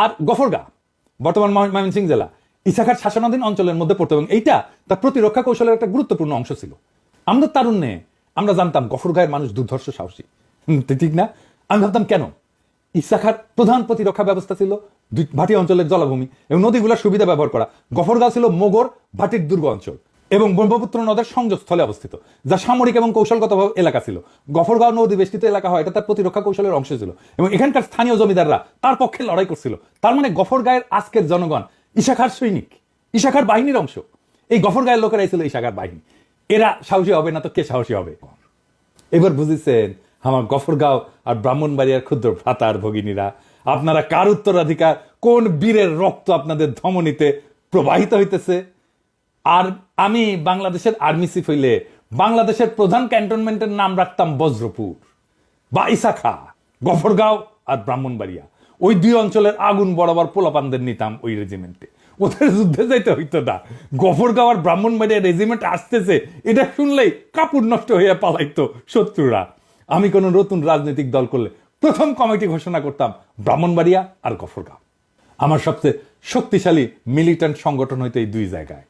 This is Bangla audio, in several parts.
আর গফরগাঁ বর্তমান ময়মনসিংহ জেলা ইসাখার শাসনাধীন অঞ্চলের মধ্যে পড়তো এবং এইটা তার প্রতিরক্ষা কৌশলের একটা গুরুত্বপূর্ণ অংশ ছিল। আমাদের তারুণ্যে আমরা জানতাম গফরগাঁয়ের মানুষ দুর্ধর্ষ সাহসী, ঠিক না? আমি ভাবতাম কেন ইসাখার প্রধান প্রতিরক্ষা ব্যবস্থা ছিল ভাটি অঞ্চলের জলাভূমি এবং নদীগুলোর সুবিধা ব্যবহার করা। গফরগাঁও ছিল মোগর ভাটির দুর্গ অঞ্চল এবং ব্রহ্মপুত্র নদের সংযোগস্থলে অবস্থিত, যা সামরিক এবং কৌশলগত এলাকা ছিল। গফরগাঁও নদী বেষ্টিত এলাকা হয়, এটা তার প্রতিরক্ষা কৌশলের অংশ ছিল এবং এখানকার স্থানীয় জমিদাররা তার পক্ষে লড়াই করছিল। তার মানে গফরগাঁয়ের আজকের জনগণ ইসাখার সৈনিক, ইসাখার বাহিনীর অংশ। এই গফরগাঁয়ের লোকেরাই ছিল ইসাখার বাহিনী। এরা সাহসী হবে না তো কে সাহসী হবে? এবার বুঝেছেন আমার গফরগাঁও আর ব্রাহ্মণবাড়িয়ার ক্ষুদ্র ভ্রাতা আর ভগিনীরা, আপনারা কার উত্তরাধিকার, কোন বীরের রক্ত আপনাদের ধমনীতে প্রবাহিত হইতেছে? আর আমি বাংলাদেশের আর্মি চিফ হইলে বাংলাদেশের প্রধান ক্যান্টনমেন্টের নাম রাখতাম বজ্রপুর বা ইসাখা। গফরগাঁও আর ব্রাহ্মণবাড়িয়া ওই দুই অঞ্চলের আগুন বরাবর পোলাপানদের নিতাম ওই রেজিমেন্টে। ওদের যুদ্ধে যাইতে হইতো না। গফরগাঁও আর ব্রাহ্মণবাড়িয়া রেজিমেন্ট আসতেছে এটা শুনলেই কাপড় নষ্ট হইয়া পালাইতো শত্রুরা। আমি কোনো নতুন রাজনৈতিক দল করলে প্রথম কমিটি ঘোষণা করতাম ব্রাহ্মণবাড়িয়া আর গফরগাঁও। আমার সবচেয়ে শক্তিশালী মিলিটেন্ট সংগঠন হইতো এই দুই জায়গায়।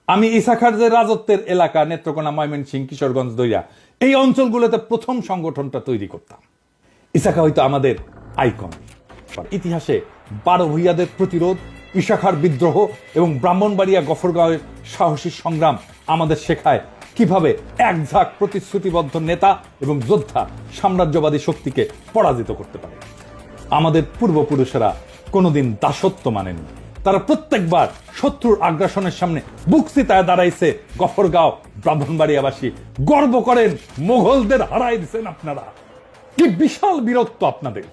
আমি ইসাখার যে রাজত্বের এলাকা নেত্রকোনা, ময়মনসিংহ, কিশোরগঞ্জ, দইয়া এই অঞ্চলগুলোতে প্রথম সংগঠনটা তৈরি করতাম। ইসাখা হয়তো আমাদের আইকন। ইতিহাসে 12 ভূঁইয়াদের প্রতিরোধ, ইসাখার বিদ্রোহ এবং ব্রাহ্মণবাড়িয়া গফরগাঁওয়ের সাহসী সংগ্রাম আমাদের শেখায় কিভাবে এক ঝাঁক প্রতিশ্রুতিবদ্ধ নেতা এবং যোদ্ধা সাম্রাজ্যবাদী শক্তিকে পরাজিত করতে পারে। আমাদের পূর্বপুরুষেরা কোনোদিন দাসত্ব মানেনি। তারা প্রত্যেকবার শত্রুর আগ্রাসনের সামনে বুক চিতায় দাঁড়াইছে। গফরগাঁও ব্রাহ্মণবাড়িয়াবাসী গর্ব করেন মোগলদের হারাই দিচ্ছেন আপনারা। কি বিশাল বীরত্ব আপনাদের!